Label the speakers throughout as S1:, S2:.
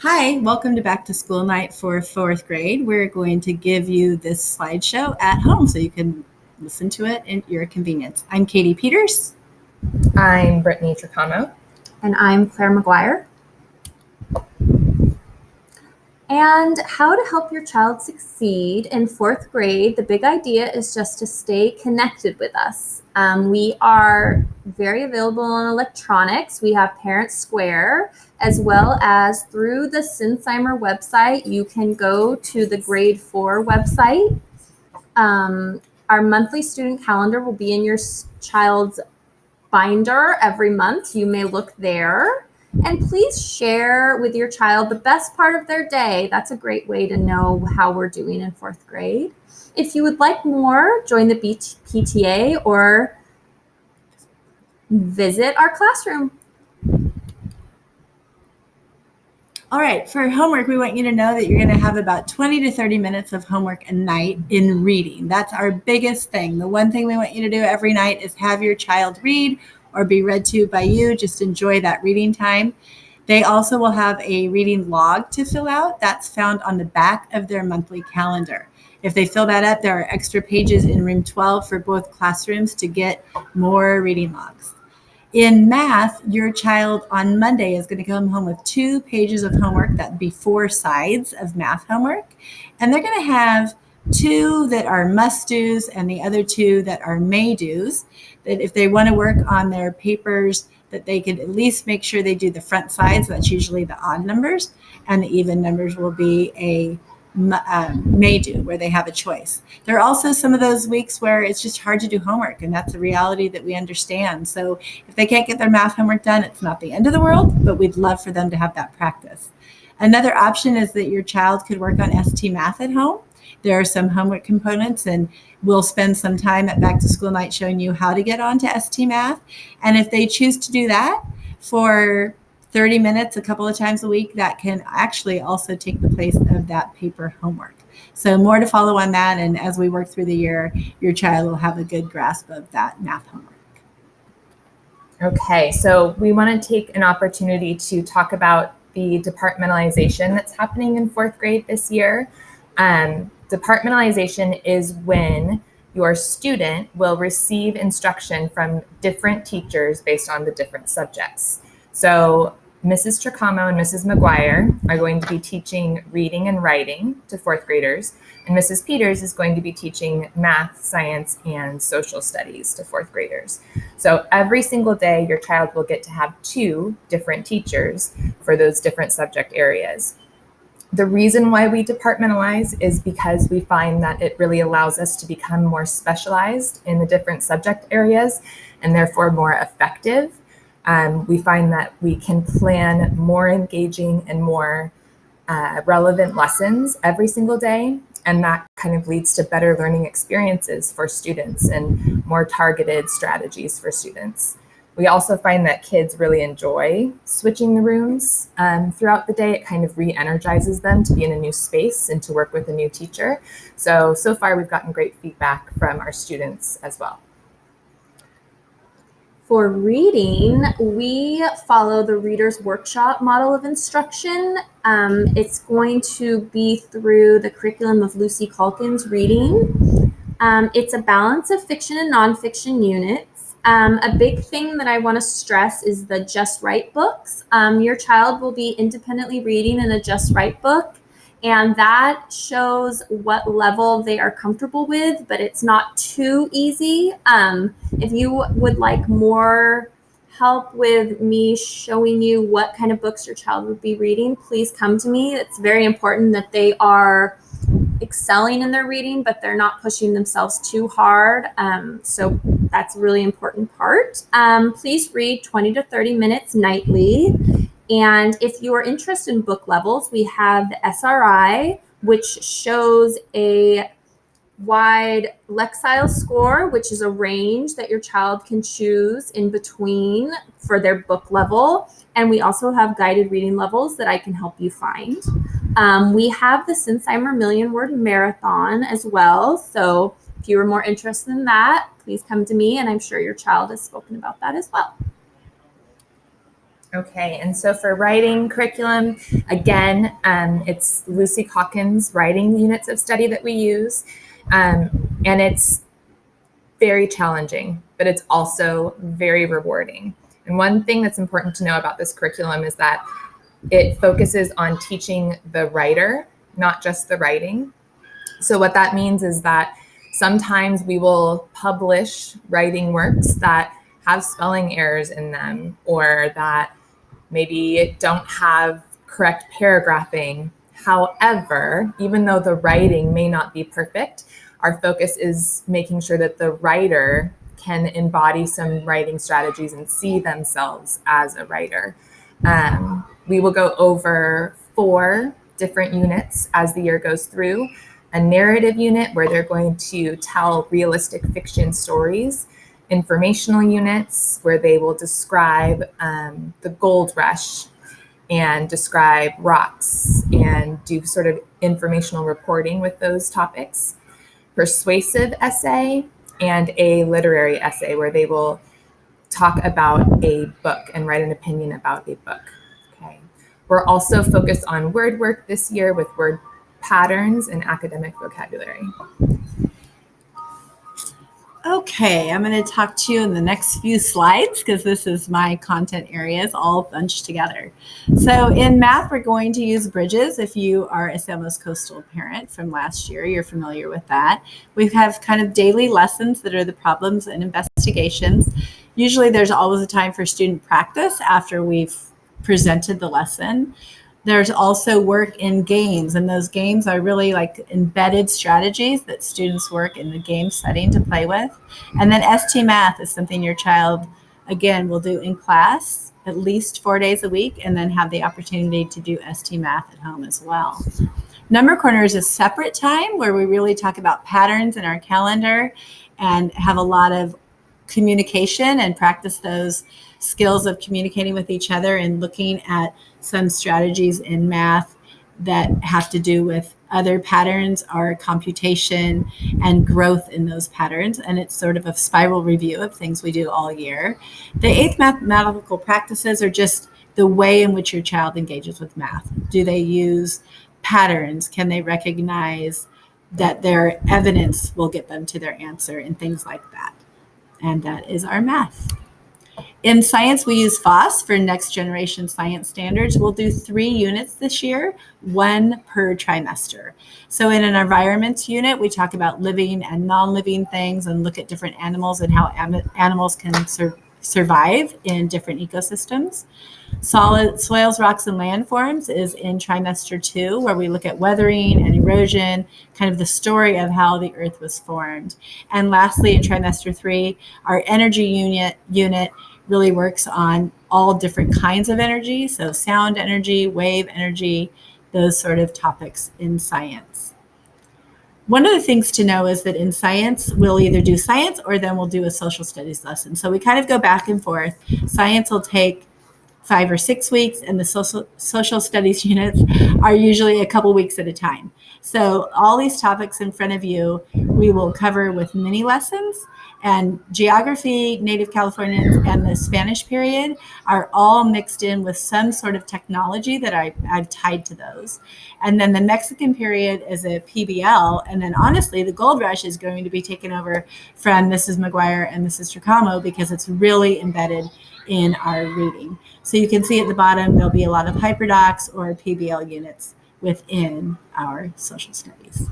S1: Hi, welcome to Back to School Night for fourth grade. We're going to give you this slideshow at home so you can listen to it at your convenience. I'm Katie Peters.
S2: I'm Brittany Tricano.
S3: And I'm Claire McGuire. And how to help your child succeed in fourth grade, the big idea is just to stay connected with us. We are very available on electronics. We have Parent Square, as well as through the Sinsheimer website. You can go to the grade 4 website. Our monthly student calendar will be in your child's binder every month. You may look there. And please share with your child the best part of their day. That's a great way to know how we're doing in fourth grade. If you would like more, join the PTA or visit our classroom.
S1: All right, for homework, we want you to know that you're going to have about 20 to 30 minutes of homework a night in reading. That's our biggest thing. The one thing we want you to do every night is have your child read or be read to by you. Just enjoy that reading time. They also will have a reading log to fill out. That's found on the back of their monthly calendar. If they fill that up, there are extra pages in room 12 for both classrooms to get more reading logs. In math, your child on Monday is going to come home with 2 pages of homework. That'd be 4 sides of math homework. And they're going to have 2 that are must-dos and the other 2 that are may-dos. That if they want to work on their papers, that they could at least make sure they do the front sides. That's usually the odd numbers. And the even numbers will be a may do, where they have a choice. There are also some of those weeks where it's just hard to do homework, and that's a reality that we understand. So if they can't get their math homework done, it's not the end of the world, but we'd love for them to have that practice. Another option is that your child could work on ST Math at home. There are some homework components, and we'll spend some time at Back to School Night showing you how to get onto ST Math. And if they choose to do that for 30 minutes a couple of times a week, that can actually also take the place of that paper homework. So more to follow on that, and as we work through the year, your child will have a good grasp of that math homework.
S2: Okay, so we want to take an opportunity to talk about the departmentalization that's happening in fourth grade this year. Departmentalization is when your student will receive instruction from different teachers based on the different subjects. So Mrs. Tricamo and Mrs. McGuire are going to be teaching reading and writing to fourth graders, and Mrs. Peters is going to be teaching math, science, and social studies to fourth graders. So every single day, your child will get to have 2 different teachers for those different subject areas. The reason why we departmentalize is because we find that it really allows us to become more specialized in the different subject areas and therefore more effective. We find that we can plan more engaging and more relevant lessons every single day, and that kind of leads to better learning experiences for students and more targeted strategies for students. We also find that kids really enjoy switching the rooms throughout the day. It kind of re-energizes them to be in a new space and to work with a new teacher. So far we've gotten great feedback from our students as well.
S3: For reading, we follow the Reader's Workshop model of instruction. It's going to be through the curriculum of Lucy Calkins reading. It's a balance of fiction and nonfiction units. A big thing that I want to stress is the Just Right books. Your child will be independently reading in a Just Right book, and that shows what level they are comfortable with, but it's not too easy. If you would like more help with me showing you what kind of books your child would be reading, please come to me. It's very important that they are excelling in their reading, but they're not pushing themselves too hard. So that's a really important part. Please read 20 to 30 minutes nightly. And if you are interested in book levels, we have the SRI, which shows a wide Lexile score, which is a range that your child can choose in between for their book level. And we also have guided reading levels that I can help you find. We have the Sinsheimer Million Word Marathon as well. So if you are more interested in that, please come to me, and I'm sure your child has spoken about that as well.
S2: Okay, and so for writing curriculum, again, it's Lucy Calkins writing units of study that we use, and it's very challenging, but it's also very rewarding. And one thing that's important to know about this curriculum is that it focuses on teaching the writer, not just the writing. So what that means is that sometimes we will publish writing works that have spelling errors in them, or that maybe don't have correct paragraphing. However, even though the writing may not be perfect, our focus is making sure that the writer can embody some writing strategies and see themselves as a writer. We will go over 4 different units as the year goes through. A narrative unit where they're going to tell realistic fiction stories, informational units where they will describe the gold rush and describe rocks and do sort of informational reporting with those topics, persuasive essay, and a literary essay where they will talk about a book and write an opinion about a book. Okay. We're also focused on word work this year with word patterns and academic vocabulary.
S1: Okay, I'm going to talk to you in the next few slides because this is my content areas all bunched together. So in math, we're going to use bridges. If you are a San Luis Coastal parent from last year, you're familiar with that. We have kind of daily lessons that are the problems and investigations. Usually there's always a time for student practice after we've presented the lesson. There's also work in games, and those games are really like embedded strategies that students work in the game setting to play with. And then ST Math is something your child, again, will do in class at least 4 days a week, and then have the opportunity to do ST Math at home as well. Number Corner is a separate time where we really talk about patterns in our calendar and have a lot of communication and practice those skills of communicating with each other and looking at some strategies in math that have to do with other patterns, our computation and growth in those patterns. And it's sort of a spiral review of things we do all year. The 8th mathematical practices are just the way in which your child engages with math. Do they use patterns? Can they recognize that their evidence will get them to their answer and things like that? And that is our math. In science, we use FOSS for Next Generation Science Standards. We'll do 3 units this year, 1 per trimester. So in an environments unit, we talk about living and non-living things and look at different animals and how animals can survive in different ecosystems. Solid soils, rocks, and landforms is in trimester 2, where we look at weathering and erosion, kind of the story of how the earth was formed. And lastly, in trimester 3, our energy unit really works on all different kinds of energy. So sound energy, wave energy, those sort of topics in science. One of the things to know is that in science, we'll either do science or then we'll do a social studies lesson. So we kind of go back and forth. Science will take 5 or 6 weeks, and the social studies units are usually a couple weeks at a time. So all these topics in front of you, we will cover with mini lessons. And geography, Native Californians, and the Spanish period are all mixed in with some sort of technology that I've tied to those. And then the Mexican period is a PBL. And then honestly, the Gold Rush is going to be taken over from Mrs. McGuire and Mrs. Tricamo because it's really embedded in our reading. So you can see at the bottom, there'll be a lot of hyperdocs or PBL units within our social studies.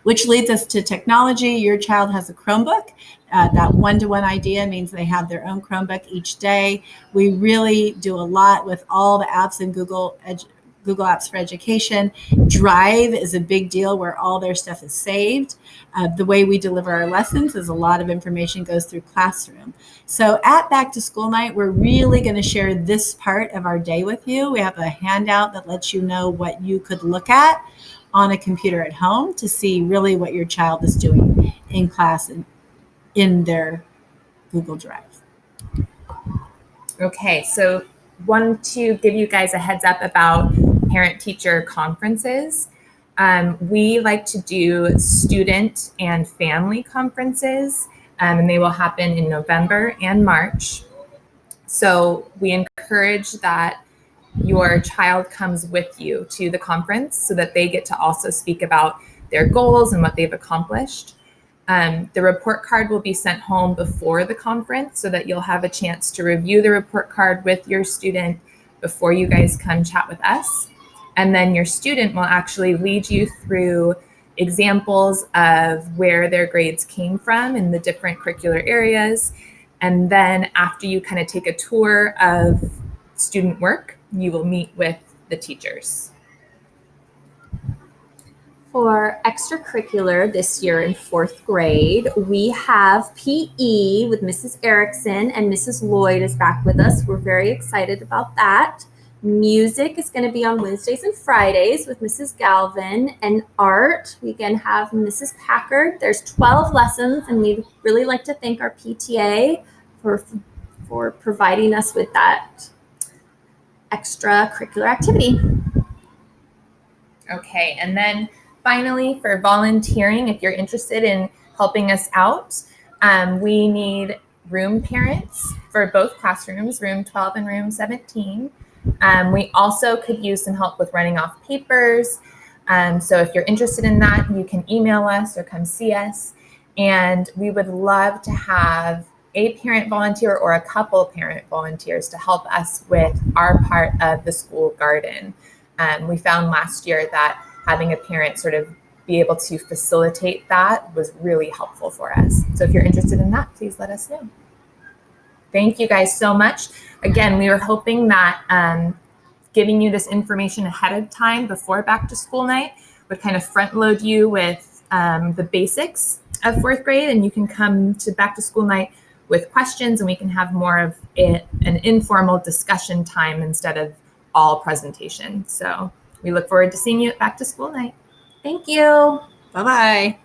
S1: Which leads us to technology. Your child has a Chromebook. That one-to-one idea means they have their own Chromebook each day. We really do a lot with all the apps in Google Apps for Education. Drive is a big deal where all their stuff is saved. The way we deliver our lessons is a lot of information goes through Classroom. So at Back to School Night, we're really going to share this part of our day with you. We have a handout that lets you know what you could look at on a computer at home to see really what your child is doing in class and in their Google Drive.
S2: Okay, so wanted to give you guys a heads up about parent-teacher conferences. We like to do student and family conferences, and they will happen in November and March. So we encourage that your child comes with you to the conference so that they get to also speak about their goals and what they've accomplished. The report card will be sent home before the conference so that you'll have a chance to review the report card with your student before you guys come chat with us. And then your student will actually lead you through examples of where their grades came from in the different curricular areas. And then after you kind of take a tour of student work, you will meet with the teachers.
S3: For extracurricular this year in 4th grade, we have PE with Mrs. Erickson, and Mrs. Lloyd is back with us. We're very excited about that. Music is going to be on Wednesdays and Fridays with Mrs. Galvin, and art, we can have Mrs. Packard. There's 12 lessons, and we'd really like to thank our PTA for providing us with that extracurricular activity.
S2: Okay, and then finally, for volunteering, if you're interested in helping us out, we need room parents for both classrooms, room 12 and room 17. We also could use some help with running off papers. So if you're interested in that, you can email us or come see us. And we would love to have a parent volunteer or a couple parent volunteers to help us with our part of the school garden. We found last year that having a parent sort of be able to facilitate that was really helpful for us. So if you're interested in that, please let us know. Thank you guys so much. Again, we were hoping that giving you this information ahead of time before back to school night would kind of front load you with the basics of 4th grade, and you can come to back to school night with questions, and we can have more of an informal discussion time instead of all presentation. So we look forward to seeing you at back to school night.
S3: Thank you.
S1: Bye-bye.